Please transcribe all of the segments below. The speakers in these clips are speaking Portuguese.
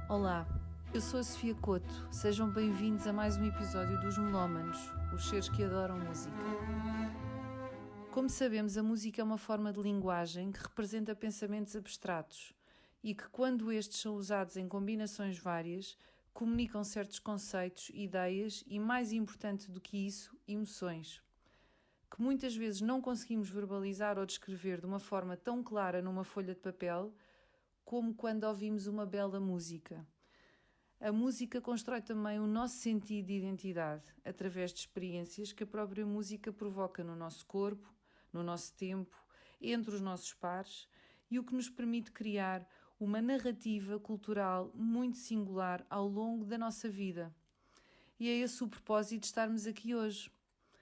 Olá, eu sou a Sofia Couto. Sejam bem-vindos a mais um episódio dos Melómanos, os seres que adoram música. Como sabemos, a música é uma forma de linguagem que representa pensamentos abstratos e que, quando estes são usados em combinações várias, comunicam certos conceitos, ideias e, mais importante do que isso, emoções, que muitas vezes não conseguimos verbalizar ou descrever de uma forma tão clara numa folha de papel como quando ouvimos uma bela música. A música constrói também o nosso sentido de identidade, através de experiências que a própria música provoca no nosso corpo, no nosso tempo, entre os nossos pares, e o que nos permite criar uma narrativa cultural muito singular ao longo da nossa vida. E é esse o propósito de estarmos aqui hoje.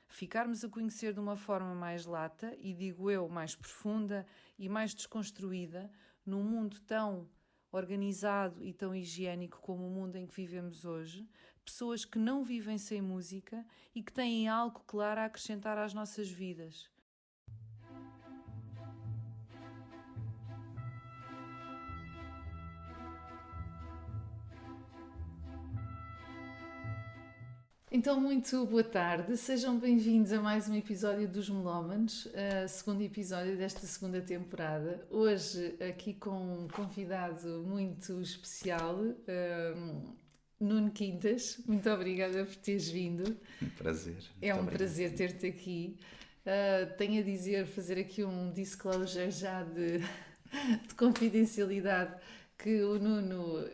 Ficarmos a conhecer de uma forma mais lata, e digo eu, mais profunda e mais desconstruída, num mundo tão organizado e tão higiênico como o mundo em que vivemos hoje, pessoas que não vivem sem música e que têm algo claro a acrescentar às nossas vidas. Então, muito boa tarde, sejam bem-vindos a mais um episódio dos Melómanos, segundo episódio desta segunda temporada. Hoje, aqui com um convidado muito especial, Nuno Quintas. Muito obrigada por teres vindo. Um prazer. É um prazer ter-te aqui. Tenho a dizer, fazer aqui um disclosure já de confidencialidade, que o Nuno...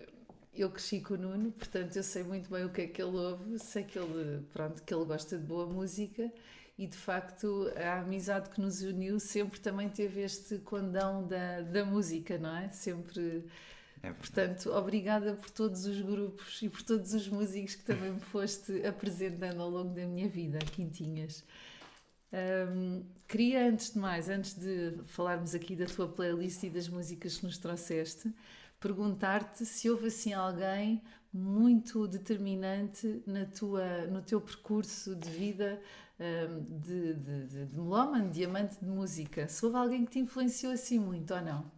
Eu cresci com o Nuno, portanto eu sei muito bem o que é que ele ouve, sei que ele gosta de boa música e de facto a amizade que nos uniu sempre também teve este condão da música, não é? Sempre. Portanto, obrigada por todos os grupos e por todos os músicos que também me foste apresentando ao longo da minha vida, Quintinhas. Queria antes de falarmos aqui da tua playlist e das músicas que nos trouxeste, perguntar-te se houve assim alguém muito determinante no teu percurso de vida de melómano, de amante de música. Se houve alguém que te influenciou assim muito ou não?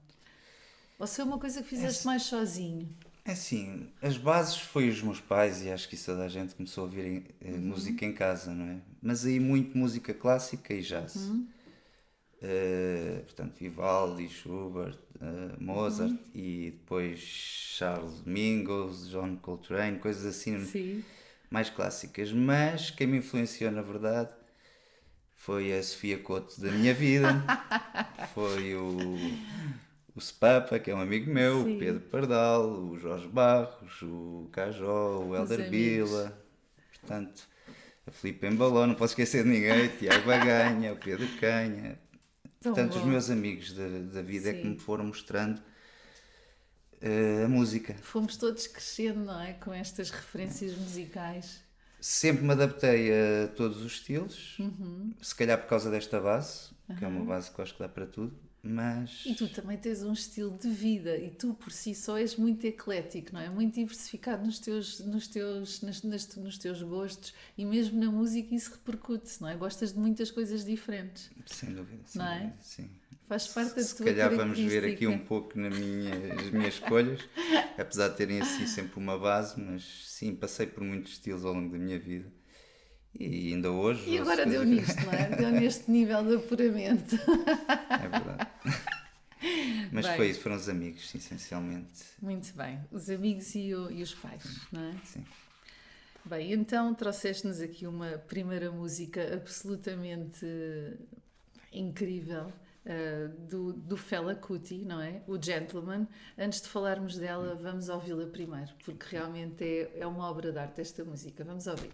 Ou se foi uma coisa que fizeste mais sozinho? É assim, as bases foi os meus pais e acho que isso toda a gente começou a ouvir música em casa, não é? Mas aí muito música clássica e jazz. Portanto, Vivaldi, Schubert, Mozart e depois Charles Mingus, John Coltrane, coisas assim. Sim. Mais clássicas. Mas quem me influenciou na verdade foi a Sofia Couto da minha vida, foi o Spapa, que é um amigo meu, sim. O Pedro Pardal, o Jorge Barros, o Cajó, o Helder Bila, portanto, a Filipe Embaló, não posso esquecer de ninguém, o Tiago Baganha, o Pedro Canha. Portanto, os meus amigos da vida, sim. É que me foram mostrando a música. Fomos todos crescendo, não é? Com estas referências musicais. Sempre me adaptei a todos os estilos, se calhar por causa desta base, que é uma base que eu acho que dá para tudo, mas... E tu também tens um estilo de vida e tu por si só és muito eclético, não é? Muito diversificado nos teus gostos e mesmo na música isso repercute-se, não é? Gostas de muitas coisas diferentes. Sem dúvida, não é? Sim. Faz parte da tua Se calhar vamos ver aqui um pouco nas minhas escolhas, apesar de terem assim sempre uma base, mas sim, passei por muitos estilos ao longo da minha vida. E ainda hoje... E agora deu nisto, não é? Deu neste nível de apuramento. É verdade. Mas bem, foi isso, foram os amigos, essencialmente. Muito bem. Os amigos e os pais, não é? Sim. Bem, então trouxeste-nos aqui uma primeira música absolutamente incrível do Fela Kuti, não é? O Gentleman. Antes de falarmos dela, vamos ouvi-la primeiro, porque realmente é uma obra de arte esta música. Vamos ouvir.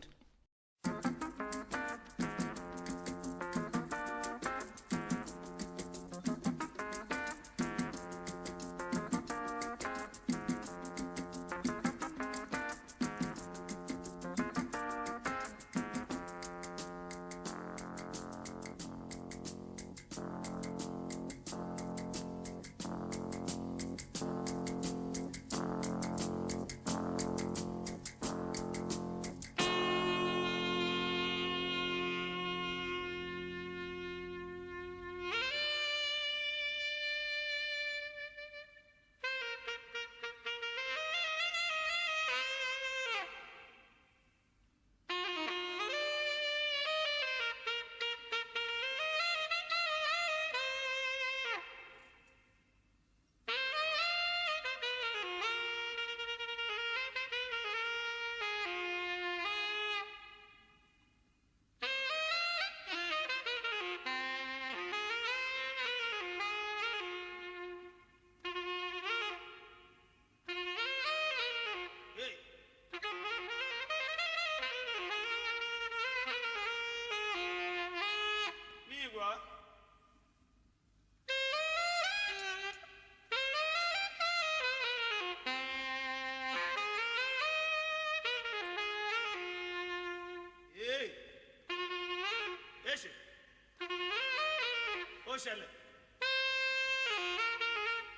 ṣẹlẹ̀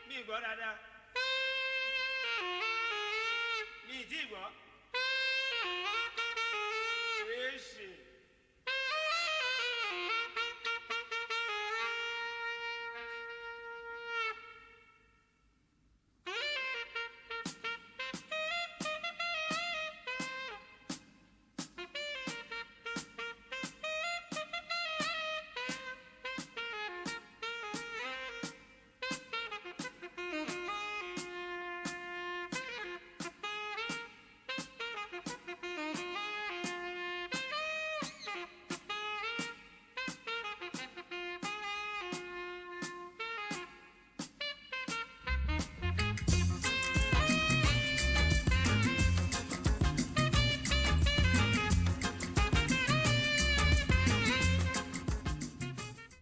mi gbọ́ dáadáa mi ì tí ì gbọ́ èèṣì.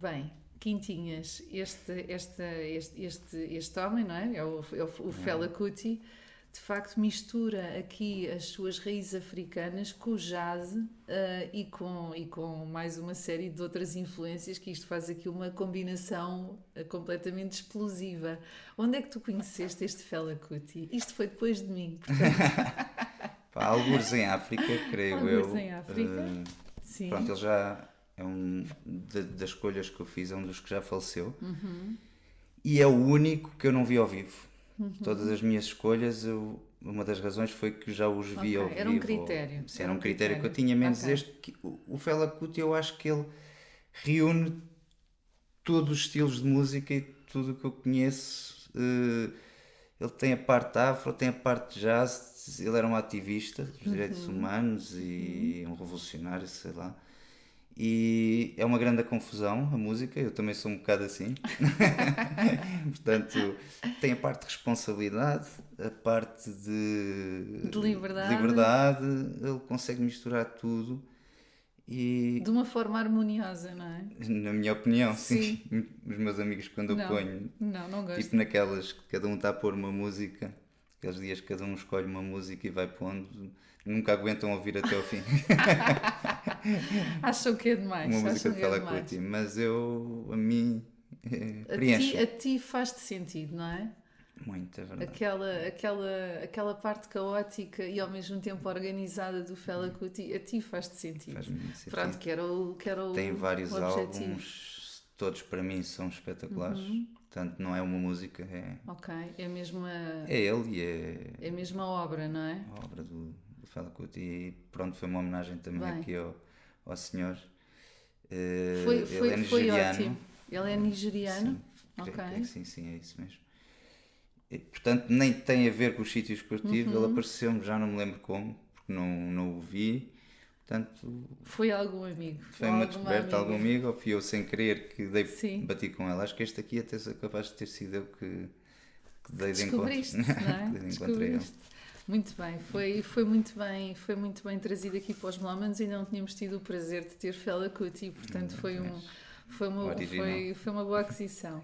Bem, Quintinhas, este homem, não é? É o Fela Kuti, de facto mistura aqui as suas raízes africanas com o jazz e com mais uma série de outras influências, que isto faz aqui uma combinação completamente explosiva. Onde é que tu conheceste este Fela Kuti? Isto foi depois de mim, portanto. Algures em África, creio eu. Algures em África, sim. Pronto, ele já é das escolhas que eu fiz, é um dos que já faleceu. E é o único que eu não vi ao vivo. Todas as minhas escolhas, uma das razões foi que já os vi ao vivo. Era um critério. Sim, era um critério que eu tinha, menos este. O Fela Kuti, eu acho que ele reúne todos os estilos de música e tudo o que eu conheço. Ele tem a parte afro, tem a parte de jazz. Ele era um ativista dos direitos humanos e um revolucionário, sei lá. E é uma grande confusão a música, eu também sou um bocado assim. Portanto, tem a parte de responsabilidade, a parte de liberdade, ele consegue misturar tudo e... de uma forma harmoniosa, não é? Na minha opinião, sim. Os meus amigos, quando eu ponho, não gosto. tipo naquelas que cada um está a pôr uma música, aqueles dias que cada um escolhe uma música e vai pondo, nunca aguentam ouvir até ao fim. Acham que é demais. Uma música de Fela Kuti, mas a mim preenche. A ti faz-te sentido, não é? Muito, é verdade. Aquela parte caótica e ao mesmo tempo organizada do Fela Kuti, a ti faz-te sentido. Faz muito sentido. Pronto, que era o tem vários objetivo. Álbuns, todos para mim são espetaculares. Portanto, não é uma música, é... Ok, é mesmo É ele e é... É mesmo a obra, não é? A obra do Fela Kuti. E pronto, foi uma homenagem também aqui ao senhor. Ele é nigeriano. Foi ótimo. Ele é nigeriano? Sim, okay. Sim, é isso mesmo. E, portanto, nem tem a ver com os sítios que eu tive. Ele apareceu-me, já não me lembro como, porque não o vi. Portanto, foi algum amigo. Foi uma descoberta, algum amigo, ou fui eu sem querer que bati com ela. Acho que este aqui até é capaz de ter sido eu que dei de encontro. Não é? Descobriste. Muito bem, foi muito bem trazido aqui para os Melómanos e não tínhamos tido o prazer de ter Fela Kuti, portanto foi uma boa aquisição.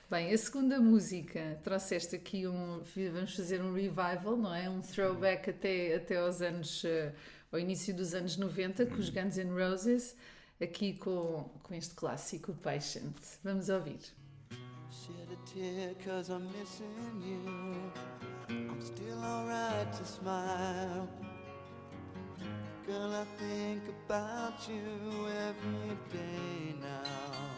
Bem, a segunda música, trouxeste aqui vamos fazer um revival, não é? Um throwback até aos anos, ao início dos anos 90, com os Guns N' Roses, aqui com este clássico Patient. Vamos ouvir. Shed a tear 'cause I'm missing you. I'm still alright to smile. Girl, I think about you every day now.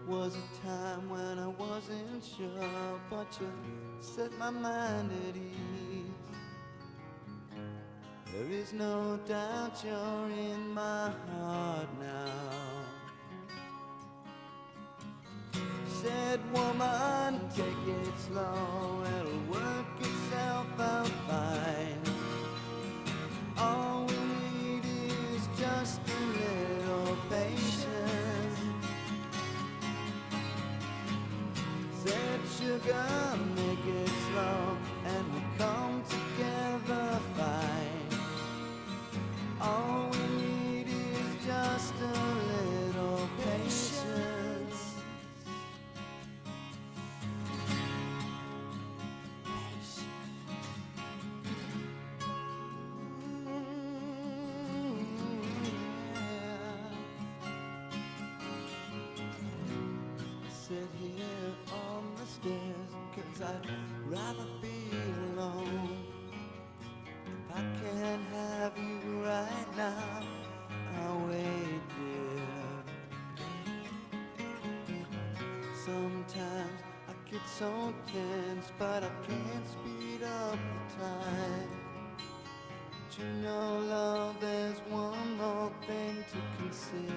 Was a time when I wasn't sure, but you set my mind at ease. There is no doubt you're in my heart now. Said woman, take it slow, it'll work itself out fine. All we need is just a little patience. Said sugar, make it slow, and we'll come together fine. All we need is just a little patience. I'd rather be alone. If I can't have you right now, I'll wait here. Sometimes I get so tense, but I can't speed up the time. But you know, love, there's one more thing to consider.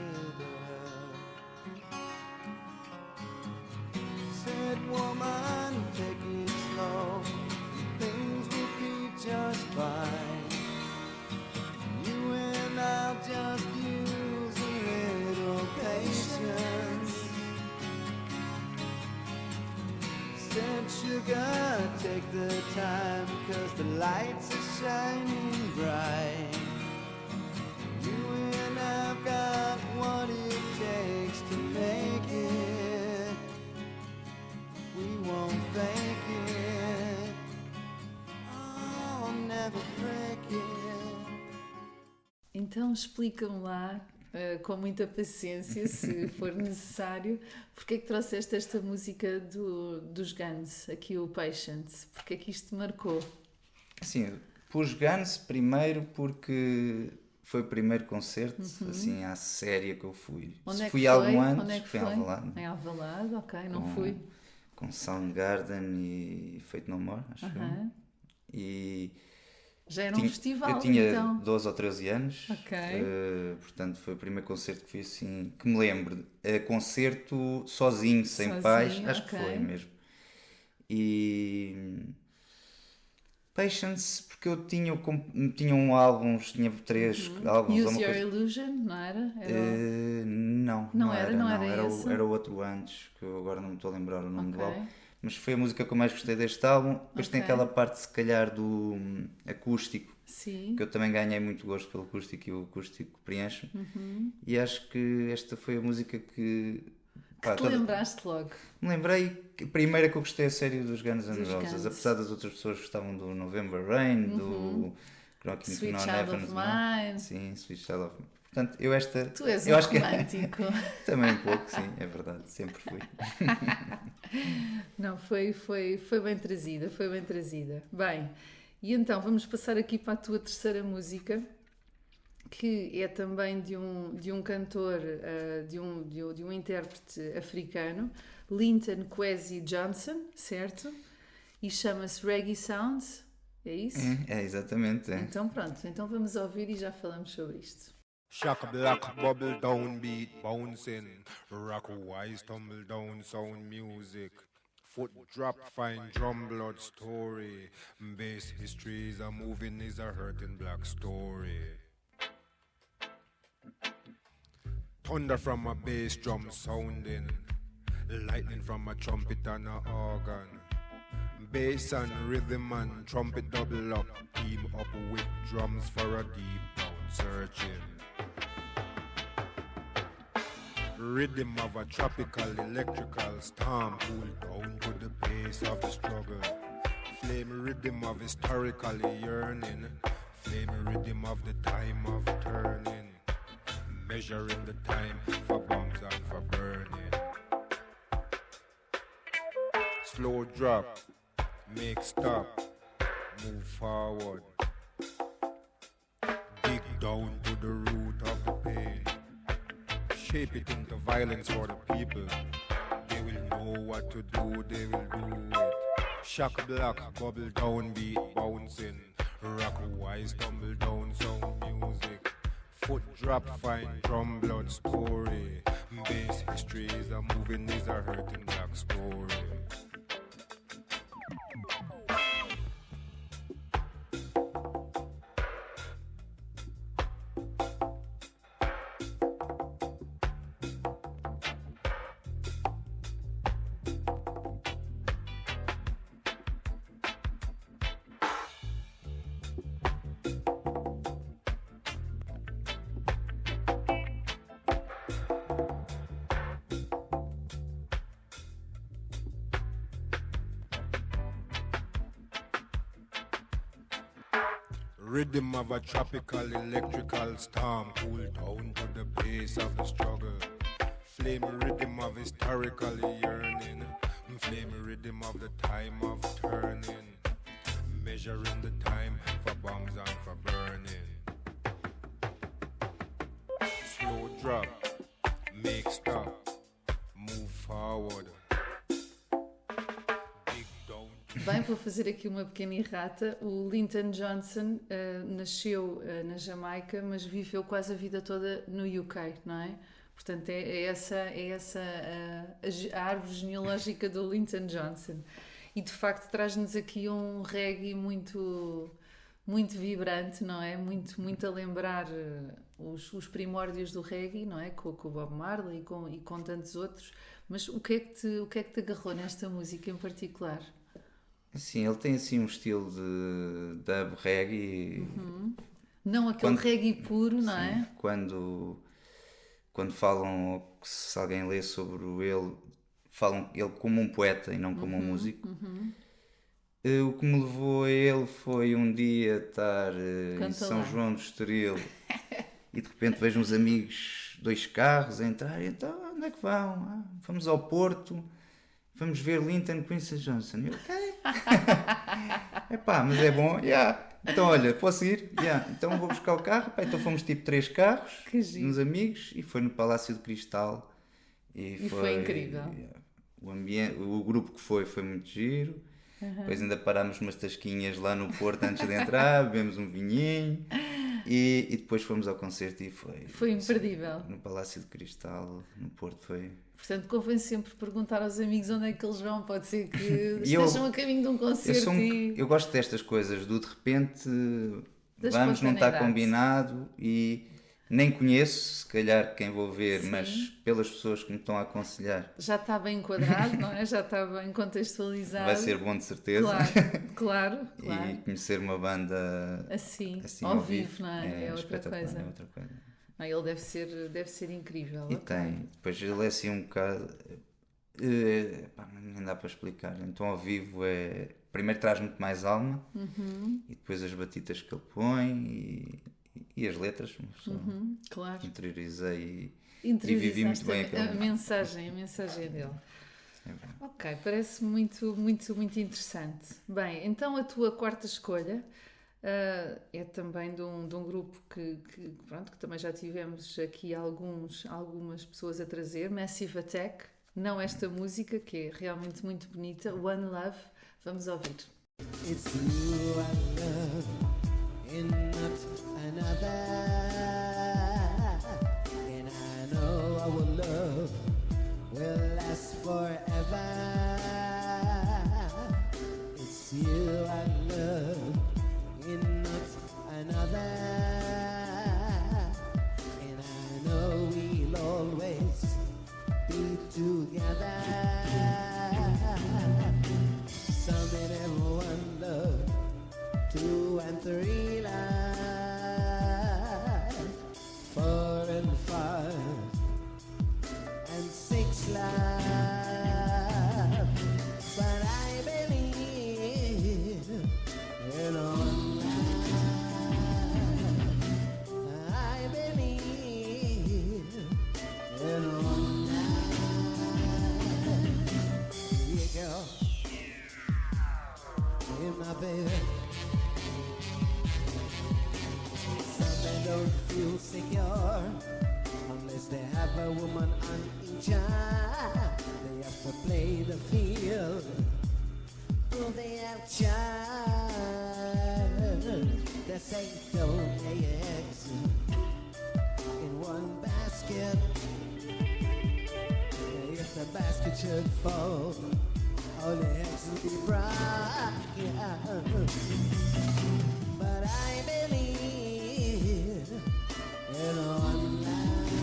Said, woman, take it slow, things will be just fine. You and I'll just use a little patience. Said, sugar, take the time, 'cause the lights are shining bright. You and I've got what it takes to make it. We won't fake it. I'll never break it. Então explica-me lá, com muita paciência, se for necessário, porque é que trouxeste esta música dos Guns, aqui o Patience, porque é que isto te marcou? Sim, pus Guns primeiro porque foi o primeiro concerto, assim, à séria que eu fui. Onde é que fui foi? algum antes, Onde é que foi em Alvalade. Em Alvalade, ok, não fui. Com Soundgarden e Fate No More, acho eu. E já era um festival, eu tinha então. 12 ou 13 anos, portanto foi o primeiro concerto que fui assim, que me lembro, concerto sozinho, sem pais, acho que foi mesmo. E Patience, porque eu tinha um álbum, tinha 3 álbuns. Use Your Illusion, não era? Não era era outro antes, que eu agora não me estou a lembrar o nome do álbum. Mas foi a música que eu mais gostei deste álbum. Depois tem aquela parte, se calhar, do acústico. Sim. Que eu também ganhei muito gosto pelo acústico e o acústico preenche. E acho que esta foi a música que... te lembraste logo. Me lembrei, a primeira que eu gostei a sério dos Guns N' Roses. Apesar das outras pessoas que gostavam do November Rain, do Sweet Child of Mine. Sim, Sweet Child of Mine. Portanto, eu esta... Tu és eu um acho romântico. Também um pouco, sim, é verdade, sempre fui. Não, foi bem trazida, foi bem trazida. Bem, e então vamos passar aqui para a tua terceira música, que é também de um cantor, de um intérprete africano, Linton Kwesi Johnson, certo? E chama-se Reggae Sounds, é isso? É exatamente. É. Então pronto, então vamos ouvir e já falamos sobre isto. Shock black, bubble down beat, bouncing. Rock wise, tumble down sound music. Foot drop, fine drum blood story. Bass histories are moving is a hurting black story. Thunder from a bass drum sounding. Lightning from a trumpet and a organ. Bass and rhythm and trumpet double up. Team up with drums for a deep down searching. Rhythm of a tropical electrical storm. Cool down to the pace of the struggle. Flame rhythm of historically yearning. Flame rhythm of the time of turning. Measuring the time for bombs and for burning. Slow drop, make stop, move forward. Dig down to the root of the pain. Shape it into violence for the people. They will know what to do, they will do it. Shock black, bubble down, beat bouncing. Rock wise, tumble down, sound music. Foot drop, fine drum blood story. Bass histories are moving, is a hurting black story. Rhythm of a tropical electrical storm. Cool down to the pace of the struggle. Flame rhythm of historically yearning. flame rhythm of the time of turning, measuring the time for bombs and for burning. Slow drop, make stop, move forward. Bem, vou fazer aqui uma pequena errata. O Linton Johnson nasceu na Jamaica, mas viveu quase a vida toda no UK, não é? Portanto, é essa a árvore genealógica do Linton Johnson. E, de facto, traz-nos aqui um reggae muito, muito vibrante, não é? Muito a lembrar os primórdios do reggae, não é? Com o Bob Marley e com tantos outros. Mas o que é que te agarrou nesta música em particular? Sim, ele tem assim um estilo de dub reggae. Não aquele reggae puro, não é? Quando falam, ou se alguém lê sobre ele, falam ele como um poeta e não como um músico. O que me levou a ele foi um dia estar em São João do Estoril e de repente vejo uns amigos, 2 carros a entrar. Então, onde é que vão? Vamos ao Porto. Vamos ver Linton Quincy Johnson. Eu, ok. Epá, mas é bom. Yeah. Então, olha, posso ir? Yeah. Então vou buscar o carro. Epá, então fomos tipo 3 carros, uns amigos, e foi no Palácio de Cristal. E foi incrível. Yeah. O grupo que foi muito giro. Depois ainda parámos umas tasquinhas lá no Porto antes de entrar, bebemos um vinhinho. E depois fomos ao concerto e foi imperdível. Assim, no Palácio de Cristal, no Porto, foi... Portanto, convém sempre perguntar aos amigos onde é que eles vão. Pode ser que estejam a caminho de um concerto. Eu gosto destas coisas, de repente vamos, não está combinado e nem conheço, se calhar, quem vou ver, sim, mas pelas pessoas que me estão a aconselhar. Já está bem enquadrado, não é? Já está bem contextualizado. Vai ser bom, de certeza. Claro. E conhecer uma banda assim ao vivo, não é? É outra coisa. Não, ele deve ser incrível. E tem. Depois ele é assim um bocado... nem dá para explicar. Então ao vivo primeiro traz muito mais alma e depois as batidas que ele põe e as letras. Claro. Interiorizei e vivi muito bem a mensagem dele. Ok, parece muito, muito, muito interessante. Bem, então a tua quarta escolha é também de um grupo que também já tivemos aqui algumas pessoas a trazer, Massive Attack. Não esta música, que é realmente muito bonita, One Love. Vamos ouvir. It's you I love and not another, and I know our love will last forever. It's you I love and not another, and I know we'll always be together. Some in everyone love, 2 and 3 life, 4 and 5 and 6 life. But I believe in one life. I believe in one life. Yeah, girl. My baby, some men don't feel secure unless they have a woman on each eye. They have to play the field. Will they have child? They say don't lay eggs in one basket. If the basket should fall, all the eggs will be broken. But I believe in one life.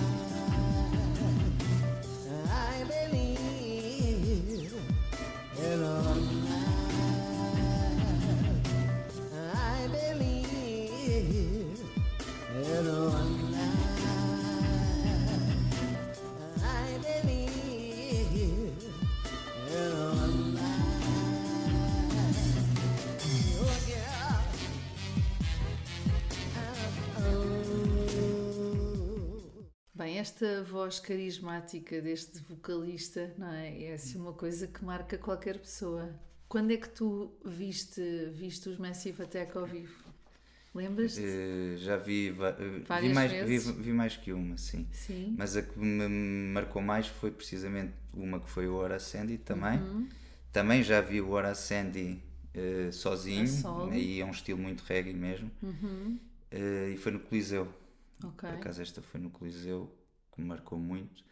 I believe in one life. I believe in one life. I believe in one life. Oh, yeah. Bem, esta voz carismática deste vocalista, não é? É assim uma coisa que marca qualquer pessoa. Quando é que tu viste os Massive Attack ao vivo? Lembras-te? Já vi Várias vezes? vi mais que uma, sim. Sim. Mas a que me marcou mais foi precisamente uma que foi o Horace Andy também. Também já vi o Horace Andy sozinho, aí é um estilo muito reggae mesmo. E foi no Coliseu. Okay. Por acaso esta foi no Coliseu, que me marcou muito.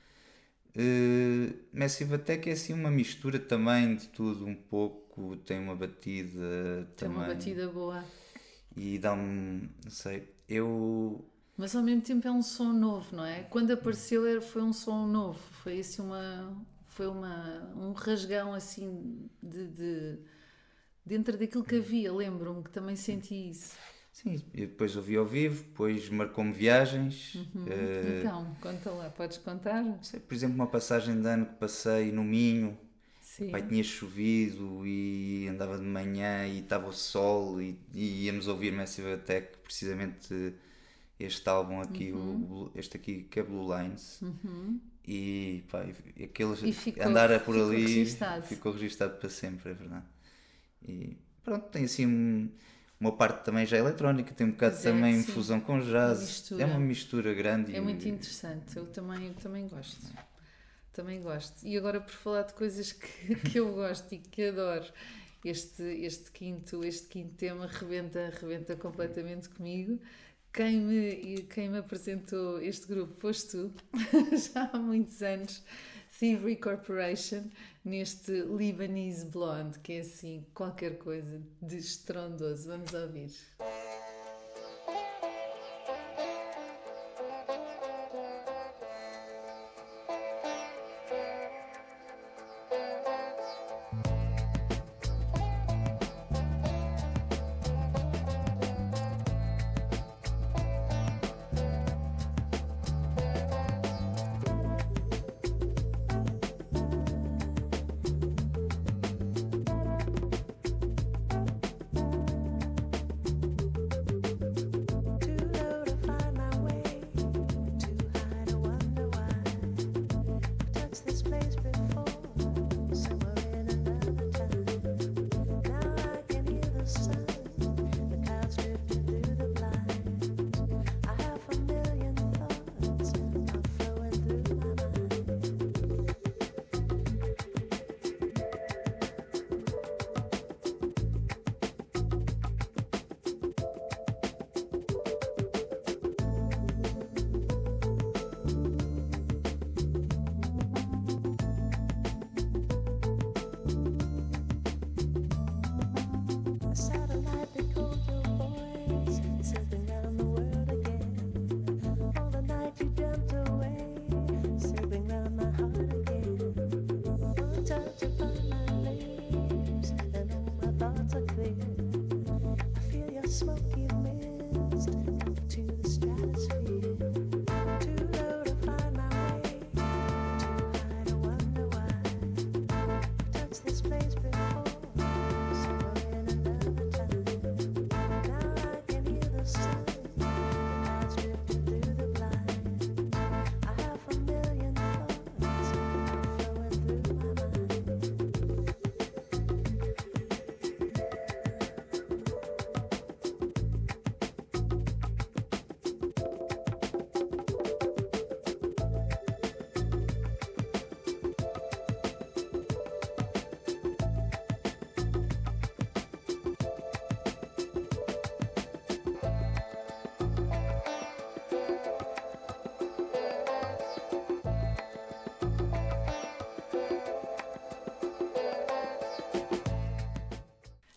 Massive Attack é assim uma mistura também de tudo um pouco, tem uma batida também. Tem uma batida boa. E dá-me, não sei, Mas ao mesmo tempo é um som novo, não é? Quando apareceu foi um som novo, foi assim um rasgão assim de dentro daquilo que havia, lembro-me que também senti isso. Sim, e depois ouvi ao vivo, depois marcou-me viagens. Então, conta lá, podes contar? Sei, por exemplo, uma passagem de ano que passei no Minho. Sim. Pai, tinha chovido e andava de manhã e estava o sol e íamos ouvir Massive Attack, precisamente este álbum aqui, este aqui que é Blue Lines. E pá, andar por ali ficou registado para sempre, é verdade. E pronto, tem assim uma parte também já eletrónica, tem um bocado também fusão com jazz, é uma mistura grande. É muito interessante, eu também gosto. Também gosto. E agora, por falar de coisas que eu gosto e que adoro, este quinto tema rebenta completamente comigo. Quem me apresentou este grupo foste tu, já há muitos anos, Thievery Corporation, neste Lebanese Blonde, que é assim, qualquer coisa de estrondoso. Vamos ouvir.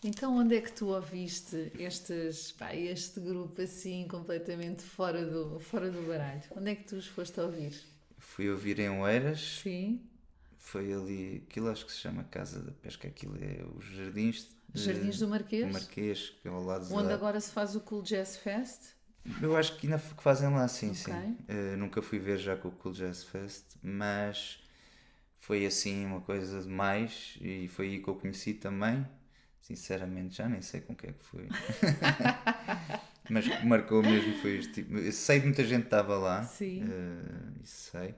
Então, onde é que tu ouviste este grupo assim, completamente fora do baralho? Onde é que tu os foste ouvir? Fui ouvir em Oeiras. Sim. Foi ali, aquilo acho que se chama Casa da Pesca, aquilo é os Jardins. Jardins do Marquês? Do Marquês, que é ao lado onde agora se faz o Cool Jazz Fest? Eu acho que ainda fazem lá, sim, okay. Sim. Nunca fui ver já com o Cool Jazz Fest, mas foi assim uma coisa demais e foi aí que eu conheci também. Sinceramente já nem sei com o que é que foi. Mas o que marcou mesmo foi este tipo. Eu sei que muita gente estava lá, Sim. Isso sei,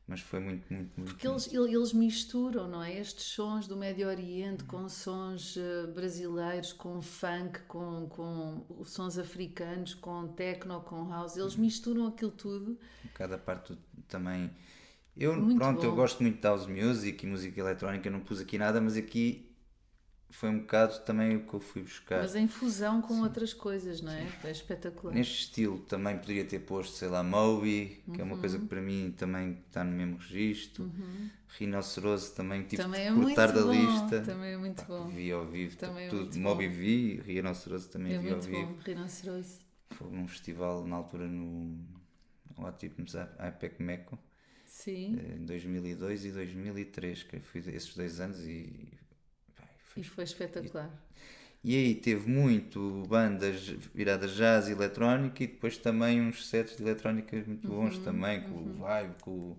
mas foi muito, muito, muito. Porque eles misturam, não é? Estes sons do Médio Oriente com sons brasileiros, com funk, com sons africanos, com techno, com house. Eles misturam aquilo tudo. Cada parte também. Muito Eu bom. gosto muito de house music e música eletrónica, não pus aqui nada, mas aqui foi um bocado também o que eu fui buscar. Mas em fusão com outras coisas, não é? É espetacular. Neste estilo também poderia ter posto, sei lá, Moby, que é uma coisa que para mim também está no mesmo registro. Rinoceroso também tive Também de é muito cortar da bom. lista. Também é muito bom. Vi ao vivo, Também é tudo. muito Moby bom. vi, Rinoceroso também É vi ao muito vivo. bom. Rinoceroso. Foi num festival na altura no Ótimos IPEC Meco, Sim. em 2002 e 2003, que eu fui esses 2 anos e E foi espetacular. E aí teve muito bandas viradas jazz e eletrónica e depois também uns sets de eletrónica muito bons também, com o Vibe, com o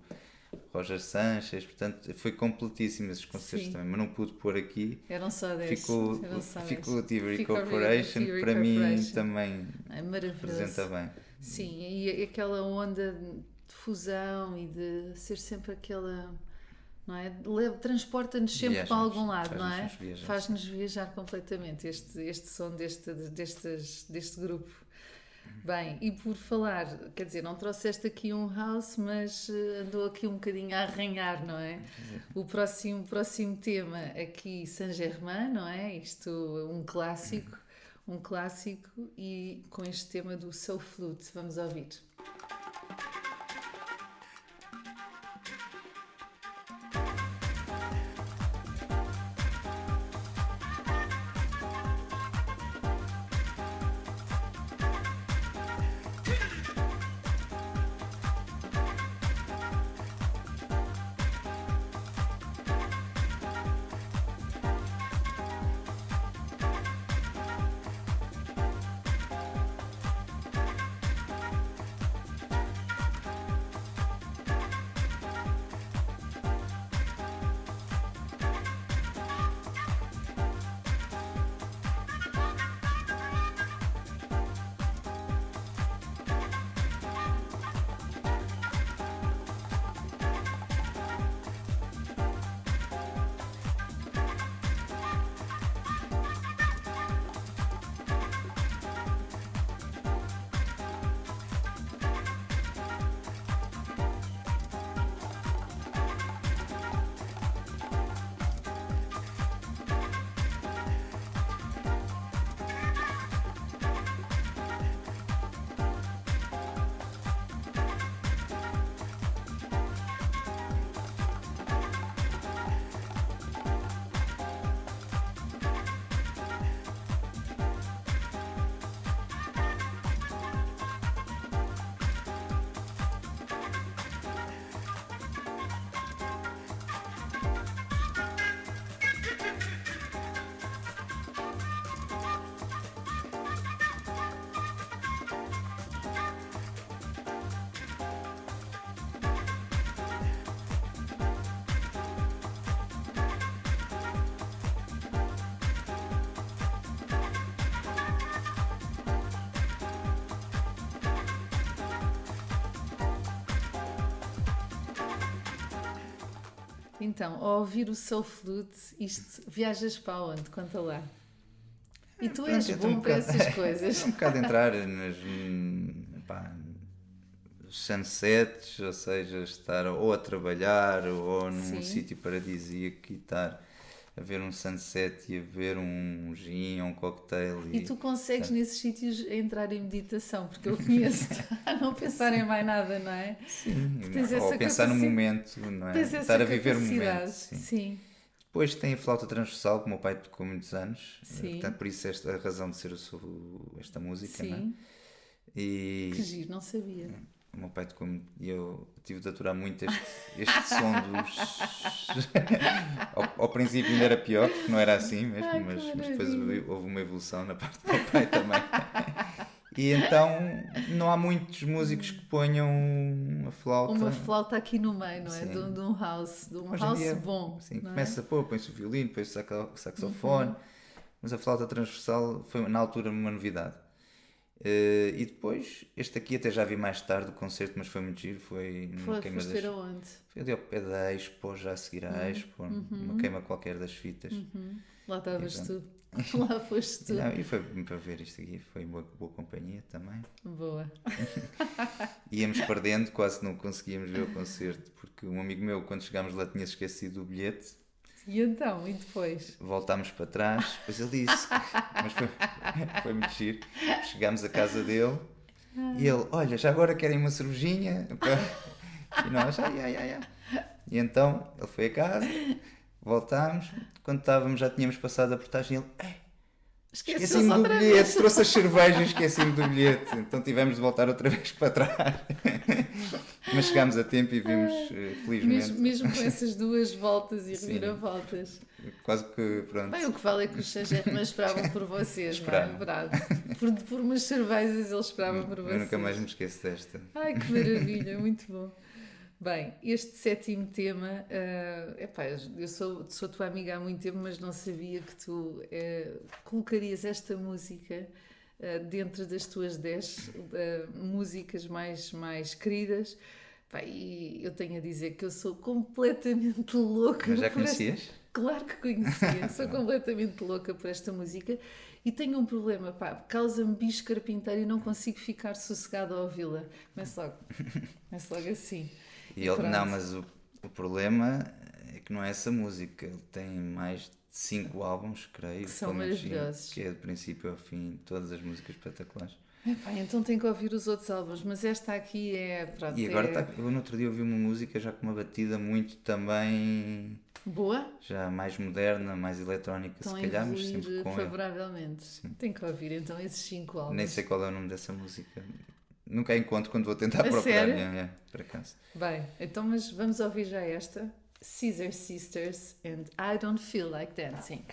Roger Sanchez, portanto foi completíssimo esses concertos Sim. também, mas não pude pôr aqui. Eram só 10. Ficou o Thievery Corporation, Thievery para mim Corporation. também É maravilhoso. representa bem. Sim, e aquela onda de fusão e de ser sempre aquela, não é? Transporta-nos sempre Viagens, para algum lado, faz-nos não é? viajar. Faz-nos viajar completamente este som deste grupo. Bem, e por falar, quer dizer, não trouxeste aqui um house, mas andou aqui um bocadinho a arranhar, não é? O próximo tema aqui, Saint-Germain, não é? Isto, um clássico, e com este tema do Soul Flute, vamos ouvir. Então, ao ouvir o Soul Flute, isto, viajas para onde? Conta lá. E tu és bom para essas coisas. Um bocado entrar nos sunsets, ou seja, estar ou a trabalhar ou num sítio paradisíaco e estar a ver um sunset e a ver um gin ou um cocktail. E tu consegues nesses sítios entrar em meditação, porque eu conheço-te a não pensar em mais nada, não é? Sim, ou ou pensar no momento, não é? Estar a viver o momento. Sim. Depois tem a flauta transversal, que o meu pai tocou muitos anos, Sim. Portanto, por isso a razão de ser esta música. Sim. Não é? E que giro, não sabia. o meu pai tocou muito e eu tive de aturar muito este som dos. ao princípio ainda era pior, porque não era assim mesmo, Ai, mas que depois maravilha. houve uma evolução na parte do meu pai também. E então não há muitos músicos que ponham a flauta. Uma flauta aqui no meio, não é? Sim. De um house, Hoje em house dia, bom. Sim, não começa é? põe-se o violino, põe-se o saxofone, mas a flauta transversal foi na altura uma novidade. E depois, este aqui até já vi mais tarde o concerto, mas foi muito giro. Foi numa queima Foste ver aonde? Foi ali ao pé da Expo, já a seguir à Expo, uma queima qualquer das fitas. Lá estavas E tu. Lá foste tu. Não, e foi para ver isto aqui, foi boa companhia também. Boa. Íamos perdendo, quase não conseguíamos ver o concerto, porque um amigo meu, quando chegámos lá, tinha esquecido o bilhete. E então, e depois? Voltámos para trás, depois ele disse, mas foi muito giro. Chegámos à casa dele e ele, olha, já agora querem uma cervejinha? E nós, ai. E então ele foi a casa, voltámos, quando estávamos já tínhamos passado a portagem e ele, esqueci-me do bilhete, trouxe as cervejas e esqueci-me do bilhete, então tivemos de voltar outra vez para trás. Mas chegámos a tempo e vimos, felizmente. Mesmo com essas duas voltas e reviravoltas. Quase que, pronto. Bem, o que vale é que os Sajetmas esperavam por vocês, não é verdade? Por umas cervejas eles esperavam por vocês. Eu nunca mais me esqueço desta. Ai, que maravilha, muito bom. Bem, este 7º tema, eu sou tua amiga há muito tempo, mas não sabia que tu colocarias esta música dentro das tuas 10 músicas mais queridas. E eu tenho a dizer que eu sou completamente louca. Mas já conhecias? Claro que conhecia, sou completamente louca por esta música e tenho um problema, causa-me bicho carpinteiro e não consigo ficar sossegada a ouvi-la. Começo logo assim. Não, mas o problema é que não é essa música, ele tem mais de 5 álbuns, creio, que são maravilhosos, que é de princípio ao fim, todas as músicas espetaculares. Então tenho que ouvir os outros álbuns, mas esta aqui é... Pronto, e agora eu no outro dia ouvi uma música já com uma batida muito também... Boa? Já mais moderna, mais eletrónica, se calhar, mas sempre com favoravelmente. Tenho que ouvir então esses 5 álbuns. Nem sei qual é o nome dessa música. Nunca a encontro quando vou tentar procurar. Por acaso. Bem, então mas vamos ouvir já esta. Scissor Sisters and I Don't Feel Like Dancing.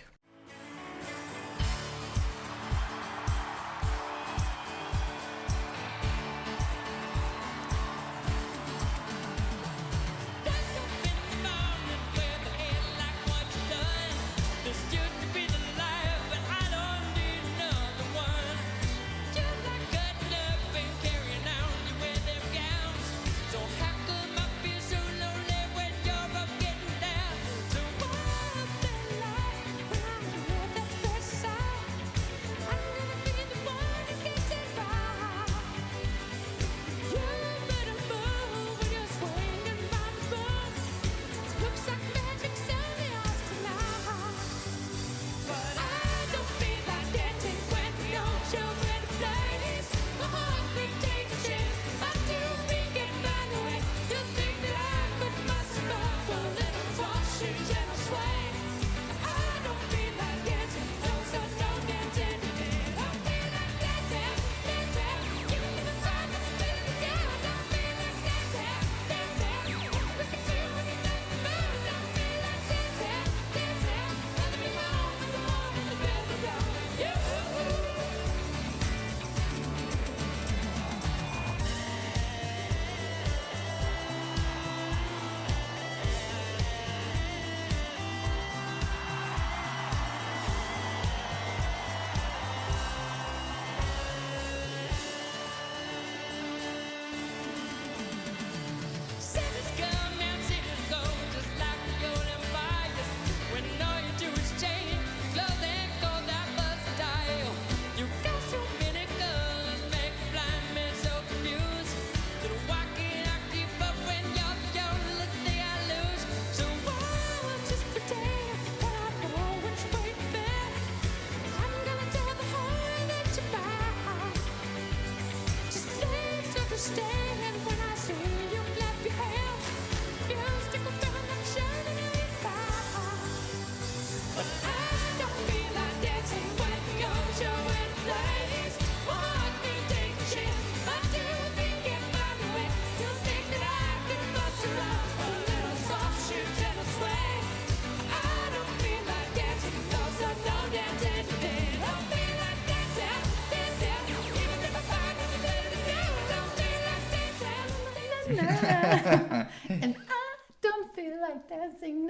And I don't feel like dancing.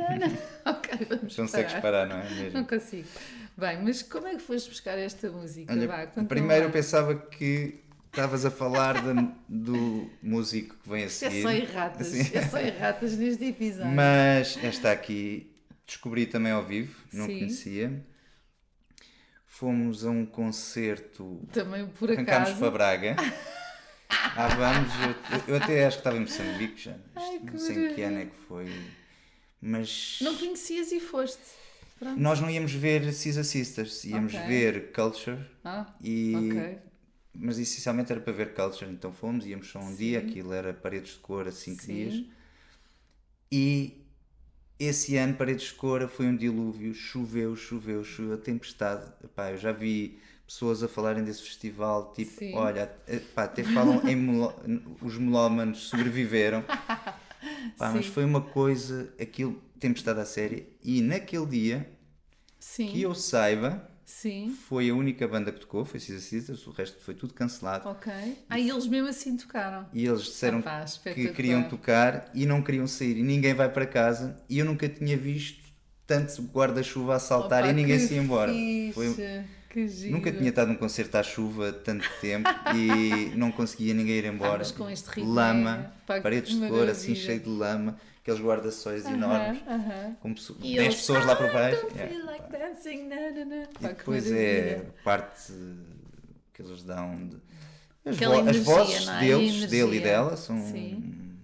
Ok. Vamos consegues parar, não é mesmo? Não consigo. Bem, mas como é que foste buscar esta música? Olha, primeiro eu pensava que estavas a falar do músico que vem a seguir. É só erratas, Assim. é só erratas neste episódio. Mas esta aqui descobri também ao vivo, não Sim. conhecia. Fomos a um concerto, Também por arrancámos acaso. para Braga. Vamos, eu até acho que estava em Moçambique já, Ai, que não sei em que maravilha. ano é que foi, mas Não conhecias e foste. Pronto. nós não íamos ver Scissor Sisters, íamos Ok. ver Culture, e, ok. mas essencialmente era para ver Culture, então fomos, íamos só um dia, aquilo era Paredes de Cor a 5 Sim. dias, e esse ano Paredes de Cor foi um dilúvio, choveu, tempestade. Epá, eu já vi pessoas a falarem desse festival, tipo, Sim. olha, epá, até falam os melómanos sobreviveram. Pá, mas Sim. foi uma coisa, aquilo, tempestade à séria, e naquele dia, Sim. que eu saiba, Sim. foi a única banda que tocou, foi Scissor Sisters, o resto foi tudo cancelado. Ok. E eles mesmo assim tocaram. E eles disseram Epá, que espetacular. queriam tocar e não queriam sair, e ninguém vai para casa, e eu nunca tinha visto tanto guarda-chuva a saltar Opa, e ninguém que se ia embora. fixe, Foi- que giro. Nunca tinha estado num concerto à chuva tanto tempo e não conseguia ninguém ir embora. mas com este ritmo Lama, pá, que paredes de cor assim maravilha. cheio de lama, aqueles guarda-sóis enormes, com E 10 eles, pessoas lá por baixo. Don't feel like dancing, na, na, na. E Pá, que depois maravilha. a parte que eles dão de... as, Aquela as energia, vozes não é? deles, A dele e energia. dela, são Sim.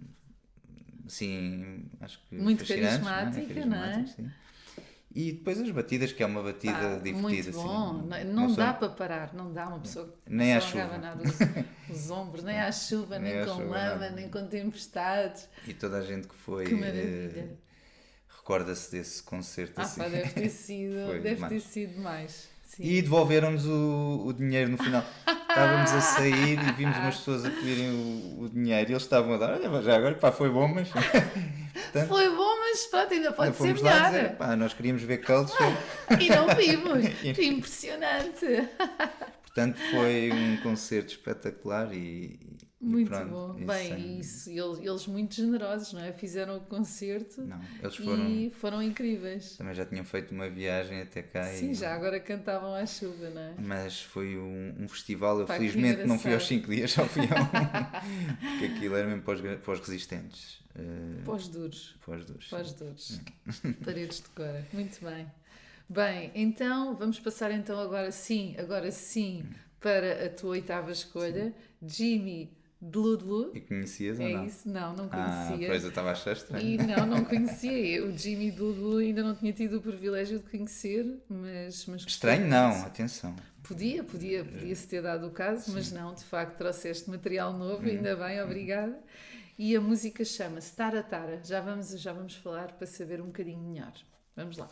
assim, acho que Muito fascinantes, carismática, não é? Sim. E depois as batidas, que é uma batida Pá, divertida. muito assim, bom. Não, não não são- dá para parar, não dá uma pessoa Nem uma à pessoa chuva. abanar os ombros, nem à chuva, nem, Nem à com chuva, lama, nada. nem com tempestades. E toda a gente que foi Que maravilha. recorda-se desse concerto assim. Pá, deve ter sido, Foi deve demais. ter sido demais. Sim. E devolveram-nos o dinheiro no final. Estávamos a sair e vimos umas pessoas a pedirem o dinheiro e eles estavam a dar, olha, já agora, pá, foi bom, mas... Portanto, Foi bom, mas pronto, ainda pode ser fomos lá melhor. dizer, pá, nós queríamos ver Culture. E não vimos. Que impressionante. Portanto, foi um concerto espetacular e Muito pronto, bom. isso Bem, é- isso, eles muito generosos, não é? Fizeram o concerto Não, eles foram... e foram incríveis. Também já tinham feito uma viagem até cá. Sim, e- já agora cantavam à chuva, não é? Mas foi um festival, eu Pá, que felizmente não fui aos engraçado. 5 dias, só fui a um. Porque aquilo era mesmo para os resistentes. Pós-duros. Para os duros. Pós-duros. Paredes de cor. Muito bem. Bem, então vamos passar então agora sim, para a tua oitava escolha. Jimmy Dludlu. E conhecias ou É não? isso? Não Ah, conhecia. pois eu estava a achar estranho. E não conhecia. O Jimmy Dludlu ainda não tinha tido o privilégio de conhecer, mas gostei Estranho muito. não, atenção. Podia-se ter dado o caso, mas não, de facto trouxeste material novo, ainda bem, obrigada. E a música chama-se Tara Tara. Já vamos falar para saber um bocadinho melhor. Vamos lá.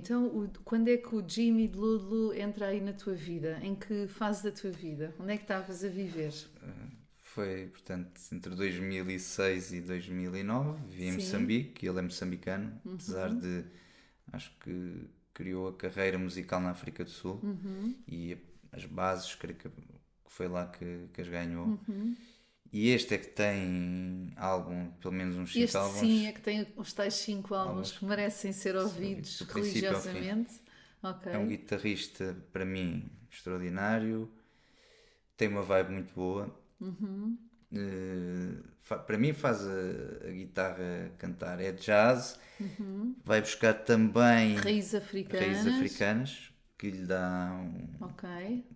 Então, quando é que o Jimmy de Lulu entra aí na tua vida? Em que fase da tua vida? Onde é que estavas a viver? Foi, portanto, entre 2006 e 2009. Vivi em Sim. Moçambique, ele é moçambicano, apesar de, acho que criou a carreira musical na África do Sul e as bases, creio que foi lá que as ganhou. E este é que tem álbum, pelo menos uns 5 Este álbuns. sim é que tem os tais 5 álbuns que merecem ser ouvidos do princípio ao fim. religiosamente. Ok. É um guitarrista, para mim, extraordinário. Tem uma vibe muito boa. Para mim faz a guitarra cantar. É jazz. Vai buscar também Raízes africanas. que lhe dá Ok.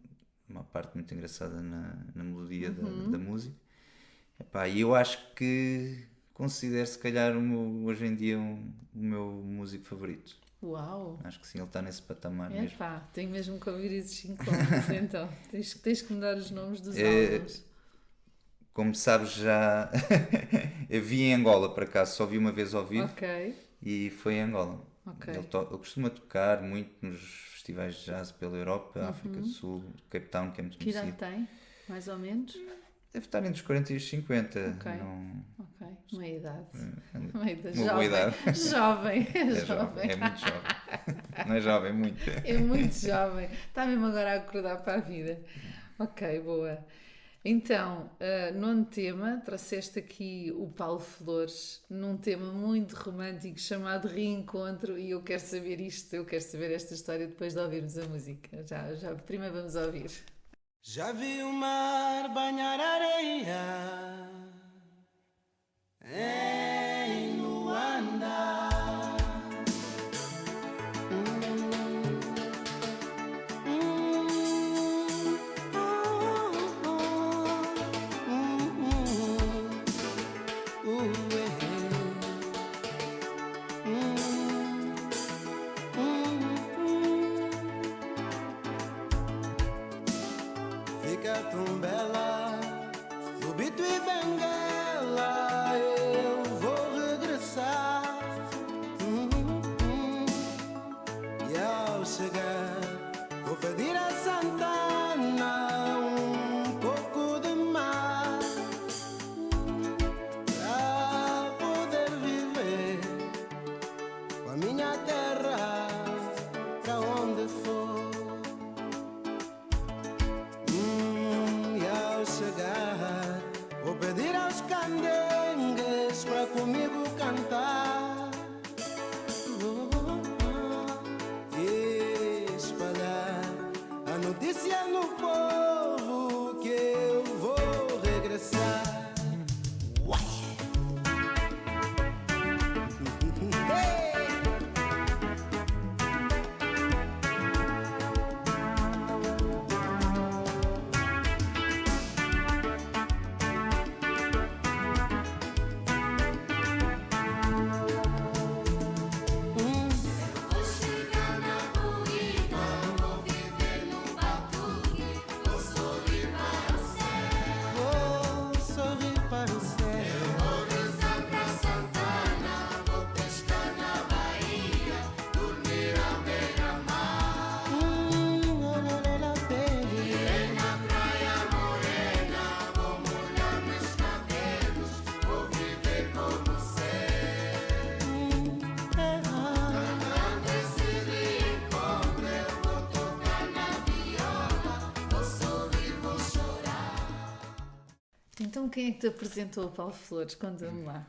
uma parte muito engraçada na melodia da música. Epá, e eu acho que considero se calhar hoje em dia o meu músico favorito. Uau! Acho que sim, ele está nesse patamar mesmo. Epá, tenho mesmo que ouvir esses 5 álbuns então. Tens que me dar os nomes dos álbuns. Como sabes, já eu vi em Angola, por acaso, só vi uma vez ao vivo. Ok. E foi em Angola. Ok. Ele costuma tocar muito nos festivais de jazz pela Europa, África do Sul, Cape Town, que é muito Que idade conhecido. tem? Mais ou menos? Deve estar entre os 40 e os 50. Ok. Não... Ok. Meia idade. Uma Meia idade. boa idade. Jovem. É jovem, é muito jovem. Não é jovem, é muito. É muito jovem. Está mesmo agora a acordar para a vida. Ok, boa. Então, nono tema, trouxeste aqui o Paulo Flores num tema muito romântico chamado Reencontro e eu quero saber isto, eu quero saber esta história depois de ouvirmos a música. Já primeiro vamos ouvir. Já vi o mar banhar areia em Luanda. Fica tão bela, Lubito e Benguela, eu vou regressar. E ao chegar, vou pedir a Santana um pouco de mar para poder viver com a minha terra para onde for. Chegar, vou pedir aos candengues para comigo cantar e espalhar a notícia no povo que eu vou regressar. Então quem é que te apresentou o Paulo Flores? Conta-me lá.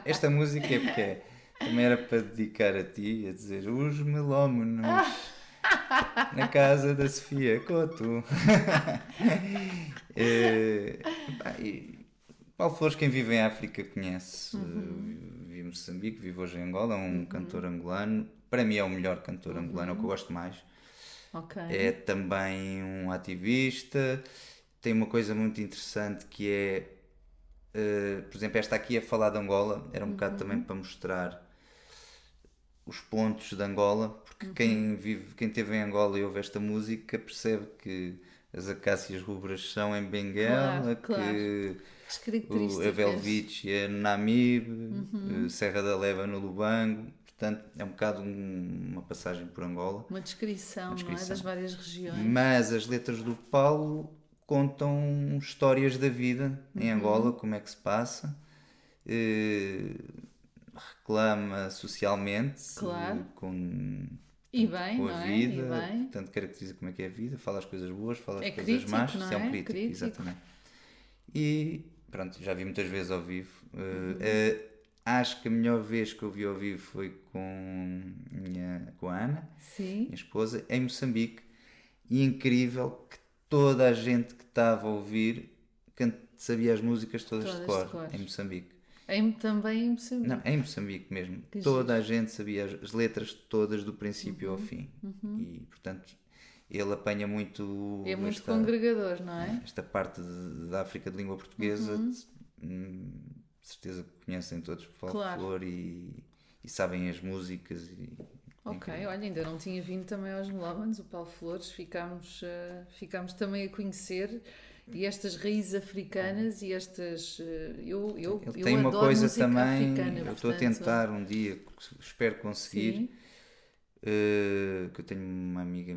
Esta música é porque também era para dedicar a ti, a dizer os melómanos na casa da Sofia Couto. Paulo Flores, quem vive em África conhece. Vive em Moçambique, vive hoje em Angola, é um cantor angolano. Para mim é o melhor cantor angolano, é o que eu gosto mais. Okay. É também um ativista. Tem uma coisa muito interessante que é, por exemplo, esta aqui a falar de Angola, era um bocado também para mostrar os pontos de Angola, porque quem esteve em Angola e ouve esta música percebe que as acácias rubras são em Benguela, que a Velviche é no Namibe, Serra da Leva no Lubango, portanto é um bocado uma passagem por Angola. Uma descrição, não é? Das várias regiões. Mas as letras do Paulo contam histórias da vida em Angola, como é que se passa, reclama socialmente, claro. com E bem, a não é? vida, E bem. portanto caracteriza como é que é a vida, fala as coisas boas, fala as coisas crítico, más, não é um é? crítico, Crítico. exatamente. E pronto, já vi muitas vezes ao vivo. Acho que a melhor vez que eu vi ao vivo foi com a Ana, Sim. minha esposa, em Moçambique, e incrível que toda a gente que estava a ouvir sabia as músicas todas de cor, em Moçambique. Também em Moçambique? Não, em Moçambique mesmo. Que toda a gente sabia as letras todas do princípio ao fim. E, portanto, ele apanha muito... É muito congregador, não é? Esta parte da África de língua portuguesa, de certeza que conhecem todos o Paulo Flor e sabem as músicas. Ok, olha, ainda não tinha vindo também aos Melómanos, o Paulo Flores, ficámos também a conhecer, e estas raízes africanas e estas... Eu tem uma adoro coisa música também, africana, eu estou a tentar um dia, espero conseguir, que eu tenho uma amiga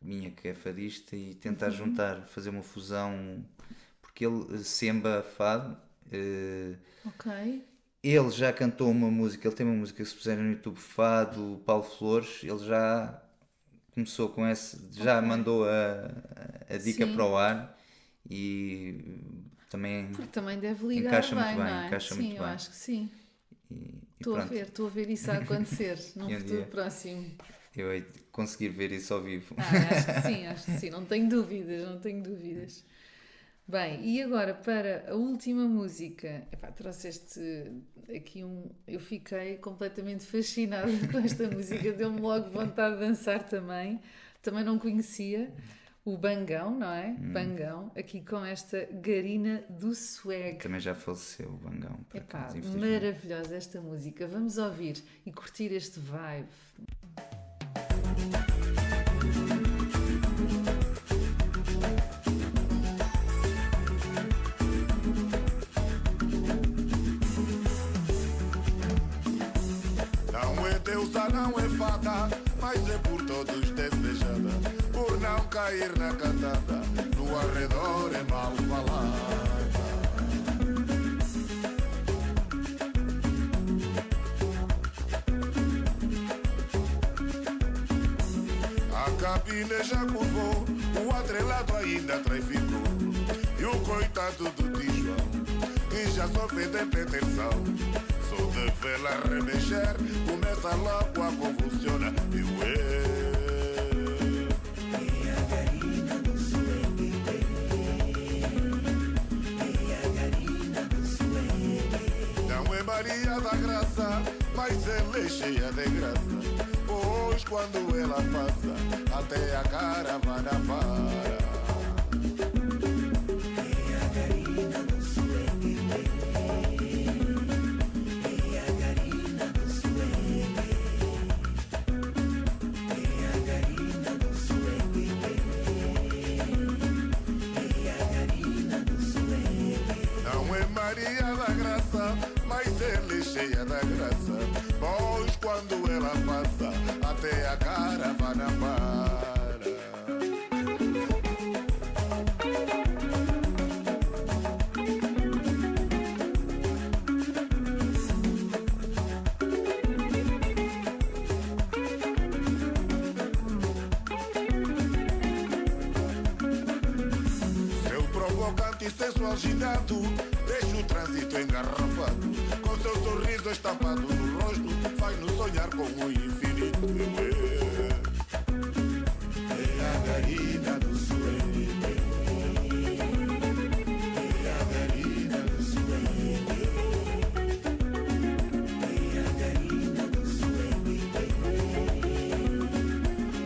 minha que é fadista, e tentar juntar, fazer uma fusão, porque ele semba fado. Ok. Ele já cantou uma música, ele tem uma música que se puserem no YouTube, Fado, Paulo Flores, ele já começou com essa, já mandou a dica para o ar, e também, porque também deve ligar encaixa bem, muito bem, não é? encaixa sim, muito eu bem. acho que sim. Estou a ver isso a acontecer num E um futuro dia próximo. Eu hei de conseguir ver isso ao vivo. Acho que sim, não tenho dúvidas. Bem, e agora para a última música, trouxeste aqui eu fiquei completamente fascinada com esta música, deu-me logo vontade de dançar também não conhecia, o Bangão, não é? Bangão, aqui com esta Garina do Swag. Também já faleceu o Bangão. Maravilhosa esta música, vamos ouvir e curtir este vibe. Deusa não é fada, mas é por todos desejada, por não cair na cantada, no arredor é mal falada. A cabine já curvou, o atrelado ainda traificou, e o coitado do Tijuão, que já sofre de pretensão, só de vê-la remexer, começa logo a convulsionar. E a Garina do Swag, e a Garina do Swag. Não é Maria da Graça, mas ela é cheia de graça, pois quando ela passa, até a caravana para. Maria da Graça, mas ela é cheia da graça, pois quando ela passa, até a caravana para. Seu provocante e sensual agitado deixa o trânsito engarrafado, com seu sorriso estampado no rosto, faz-nos sonhar com o infinito. É a Garina do Swag, é a Garina do Swag, é a Garina do Swag,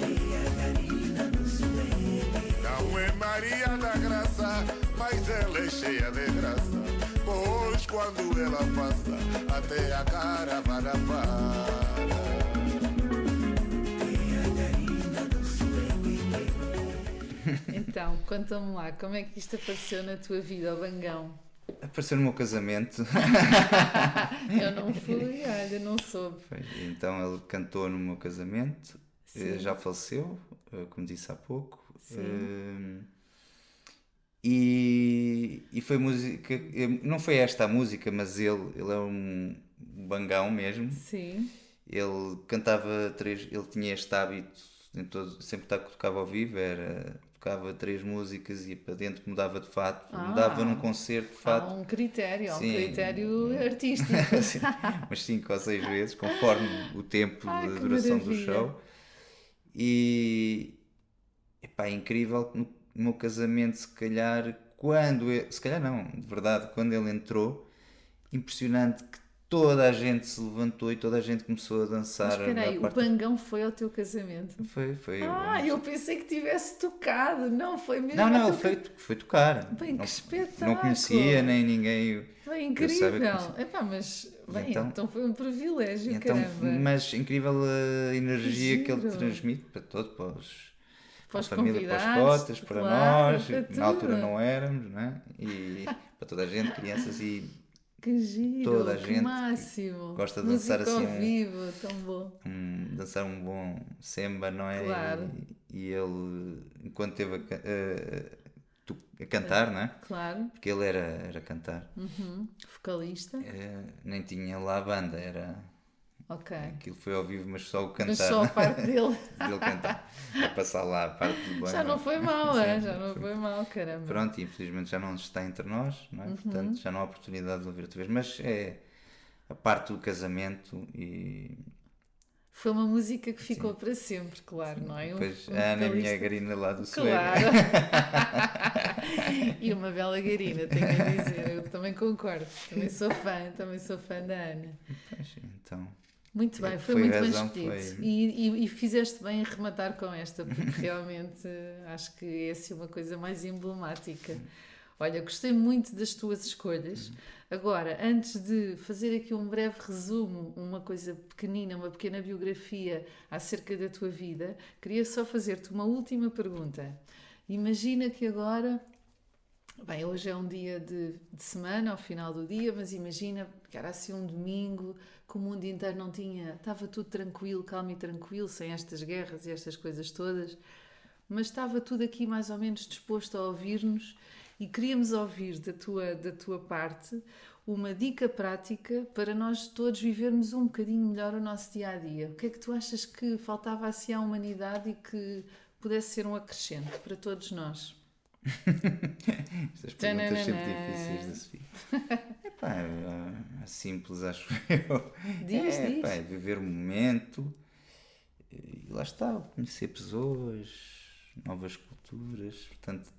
é a Garina do Swag. Não é Maria da Graça, mas ela é cheia de graça, pois quando ela passa, até a caravana para. Então, conta-me lá, como é que isto apareceu na tua vida, o Bangão? Apareceu no meu casamento. Eu não fui, olha, não soube. Então ele cantou no meu casamento, já faleceu, como disse há pouco. E foi música, não foi esta a música, mas ele é um bangão mesmo. Sim. Ele cantava ele tinha este hábito, sempre que tocava ao vivo, tocava 3 músicas e ia para dentro, mudava de fato, mudava num concerto de fato. Há um critério, Sim, critério artístico. Sim, umas 5 ou 6 vezes, conforme o tempo de duração do show. E é incrível que no meu casamento, se calhar não, de verdade, quando ele entrou, impressionante que toda a gente se levantou e toda a gente começou a dançar. Mas espera aí, o Bangão foi ao teu casamento? Foi. Eu pensei que tivesse tocado, não foi mesmo? Não, ele foi tocar. Bem, que espetáculo! Não conhecia nem ninguém. Bem, incrível! Mas então foi um privilégio, caramba! Mas incrível a energia que ele transmite para todos, para a família, para os cotas, para nós, na altura não éramos, não é? E para toda a gente, crianças e que giro, toda a que gente máximo. Gosta de dançar música assim ao vivo, tão bom. Dançar um bom samba, não é? Claro. E ele, enquanto esteve a cantar, não é? Claro. Porque ele era cantar. Vocalista. Nem tinha lá a banda, era... Ok. Aquilo foi ao vivo, mas só o cantar. Mas só a parte dele. Dele cantar. A passar lá a parte do banho. Já não foi mal, já não foi mal, caramba. Pronto, infelizmente já não está entre nós, não é? Portanto, já não há oportunidade de ouvir outra vez. Mas é a parte do casamento e... Foi uma música que ficou para sempre, claro, não é? Pois, a Ana, minha garina lá do Suécia. Claro. E uma bela garina, tenho a dizer. Eu também concordo. Também sou fã da Ana. Pois, então... Muito bem, foi muito bem escolhido. E fizeste bem em rematar com esta, porque realmente acho que é assim uma coisa mais emblemática. Olha, gostei muito das tuas escolhas. Agora, antes de fazer aqui um breve resumo, uma coisa pequenina, uma pequena biografia acerca da tua vida, queria só fazer-te uma última pergunta. Imagina que agora... Bem, hoje é um dia de semana, ao final do dia, mas imagina que era assim um domingo, que o mundo inteiro não tinha... Estava tudo tranquilo, calmo e tranquilo, sem estas guerras e estas coisas todas, mas estava tudo aqui mais ou menos disposto a ouvir-nos e queríamos ouvir da tua parte uma dica prática para nós todos vivermos um bocadinho melhor o nosso dia-a-dia. O que é que tu achas que faltava assim à humanidade e que pudesse ser um acrescento para todos nós? Estas perguntas sempre difíceis de se é simples, acho eu. Diz. É viver o momento e lá está, conhecer pessoas, novas culturas, portanto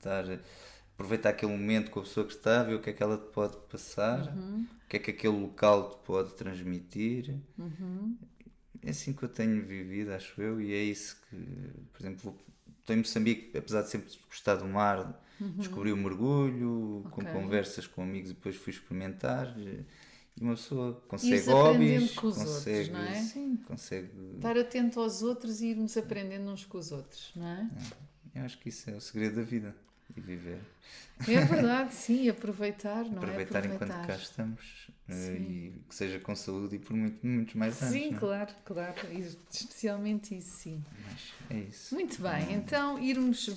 aproveitar aquele momento com a pessoa que está, ver o que é que ela te pode passar, o que é que aquele local te pode transmitir. É assim que eu tenho vivido, acho eu, e é isso que, por exemplo, estou em Moçambique, apesar de sempre gostar do mar, descobri o mergulho, com conversas com amigos, e depois fui experimentar. E uma pessoa consegue hobbies, com os outros, não é? Sim, consegue estar atento aos outros e irmos aprendendo uns com os outros, não é? Eu acho que isso é o segredo da vida e viver. É verdade, sim, aproveitar, não aproveitar é? Enquanto cá estamos e que seja com saúde e por muitos mais anos. Sim, não? claro, especialmente isso, sim. Mas é isso. Muito bem, então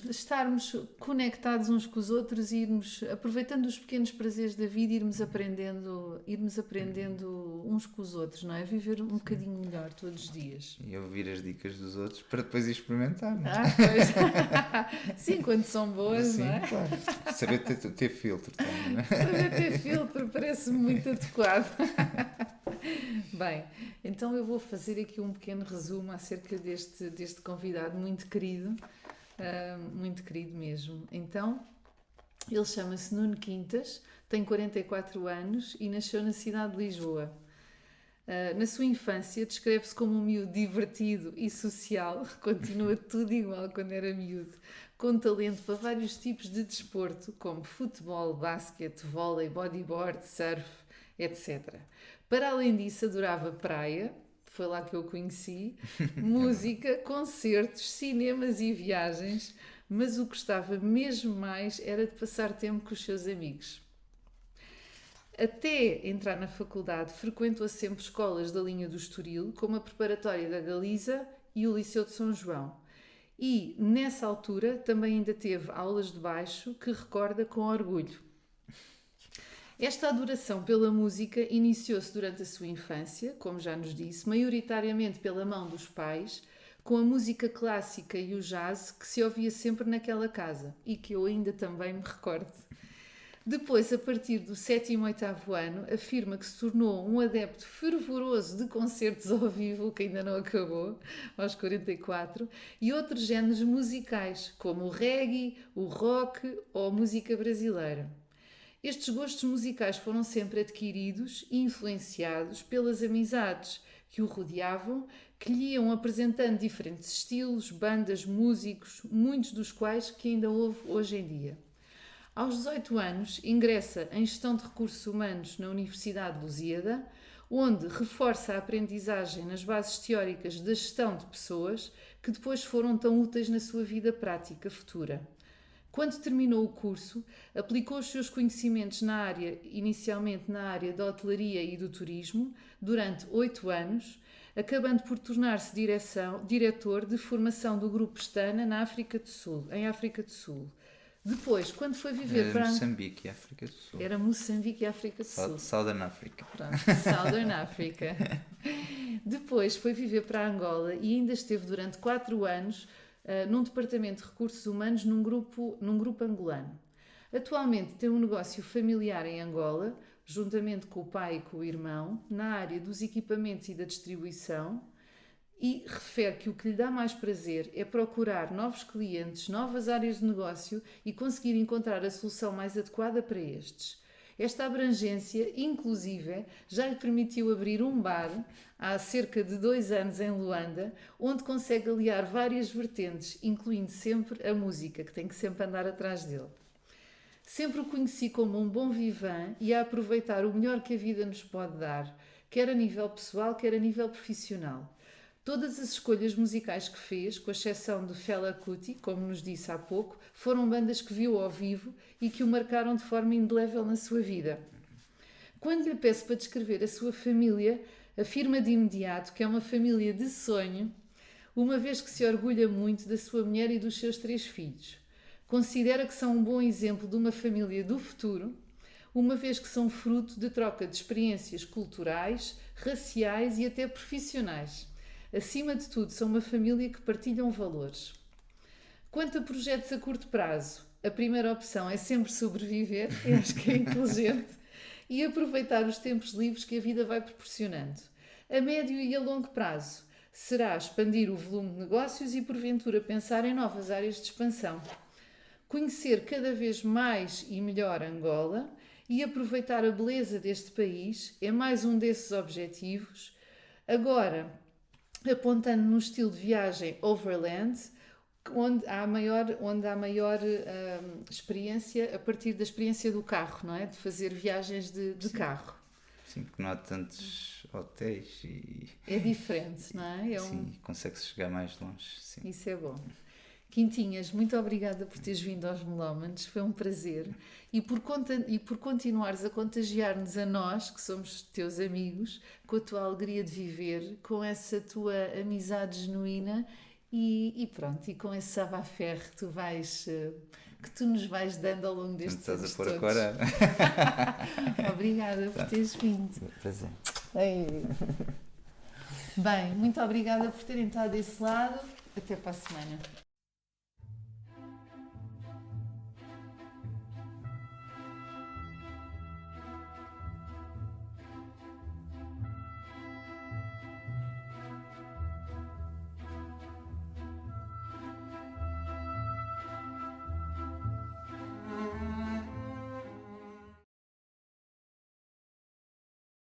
estarmos conectados uns com os outros e irmos aproveitando os pequenos prazeres da vida, irmos aprendendo uns com os outros, não é? Viver um bocadinho melhor todos os dias. E ouvir as dicas dos outros para depois ir experimentar, não é? Pois. Sim, quando são boas, sim, não é? Claro. Saber ter filtro também, não é? Saber ter filtro parece-me muito adequado. Bem, então eu vou fazer aqui um pequeno resumo acerca deste convidado muito querido mesmo. Então, ele chama-se Nuno Quintas, tem 44 anos e nasceu na cidade de Lisboa. Na sua infância descreve-se como um miúdo divertido e social, continua tudo igual quando era miúdo, com talento para vários tipos de desporto, como futebol, basquete, vôlei, bodyboard, surf, etc. Para além disso, adorava praia, foi lá que eu o conheci, música, concertos, cinemas e viagens, mas o que gostava mesmo mais era de passar tempo com os seus amigos. Até entrar na faculdade, frequentou sempre escolas da linha do Estoril, como a preparatória da Galiza e o Liceu de São João. E, nessa altura, também ainda teve aulas de baixo, que recorda com orgulho. Esta adoração pela música iniciou-se durante a sua infância, como já nos disse, maioritariamente pela mão dos pais, com a música clássica e o jazz que se ouvia sempre naquela casa e que eu ainda também me recordo. Depois, a partir do 7º e 8º ano, afirma que se tornou um adepto fervoroso de concertos ao vivo, que ainda não acabou, aos 44, e outros géneros musicais, como o reggae, o rock ou a música brasileira. Estes gostos musicais foram sempre adquiridos e influenciados pelas amizades que o rodeavam, que lhe iam apresentando diferentes estilos, bandas, músicos, muitos dos quais que ainda houve hoje em dia. Aos 18 anos, ingressa em Gestão de Recursos Humanos na Universidade de Lusíada, onde reforça a aprendizagem nas bases teóricas da gestão de pessoas que depois foram tão úteis na sua vida prática futura. Quando terminou o curso, aplicou os seus conhecimentos inicialmente na área da hotelaria e do turismo, durante 8 anos, acabando por tornar-se diretor de formação do Grupo Pestana em África do Sul. Depois, quando foi viver para... Moçambique e África do Sul. Era Moçambique e África do Sul. Southern Africa. Pronto, Southern Africa. Depois foi viver para Angola e ainda esteve durante 4 anos num departamento de recursos humanos num grupo angolano. Atualmente tem um negócio familiar em Angola, juntamente com o pai e com o irmão, na área dos equipamentos e da distribuição, e refere que o que lhe dá mais prazer é procurar novos clientes, novas áreas de negócio e conseguir encontrar a solução mais adequada para estes. Esta abrangência, inclusive, já lhe permitiu abrir um bar há cerca de 2 anos em Luanda, onde consegue aliar várias vertentes, incluindo sempre a música, que tem que sempre andar atrás dele. Sempre o conheci como um bom vivant e a aproveitar o melhor que a vida nos pode dar, quer a nível pessoal, quer a nível profissional. Todas as escolhas musicais que fez, com exceção de Fela Kuti, como nos disse há pouco, foram bandas que viu ao vivo e que o marcaram de forma indelével na sua vida. Quando lhe peço para descrever a sua família, afirma de imediato que é uma família de sonho, uma vez que se orgulha muito da sua mulher e dos seus 3 filhos. Considera que são um bom exemplo de uma família do futuro, uma vez que são fruto de troca de experiências culturais, raciais e até profissionais. Acima de tudo, são uma família que partilham valores. Quanto a projetos a curto prazo, a primeira opção é sempre sobreviver, eu acho que é inteligente, e aproveitar os tempos livres que a vida vai proporcionando. A médio e a longo prazo será expandir o volume de negócios e, porventura, pensar em novas áreas de expansão. Conhecer cada vez mais e melhor Angola e aproveitar a beleza deste país é mais um desses objetivos. Agora, apontando no estilo de viagem overland, onde há maior experiência a partir da experiência do carro, não é? De fazer viagens de carro. Sim, porque não há tantos hotéis e... É diferente, não é? Sim, consegue-se chegar mais longe. Sim. Isso é bom. Quintinhas, muito obrigada por teres vindo aos Melómanos, foi um prazer. E por continuares a contagiar-nos a nós, que somos teus amigos, com a tua alegria de viver, com essa tua amizade genuína e pronto, e com esse savoir-faire que tu nos vais dando ao longo destes anos todos. Estás a pôr todos. Agora. Obrigada por teres vindo. Prazer. Bem, muito obrigada por terem estado desse lado. Até para a semana.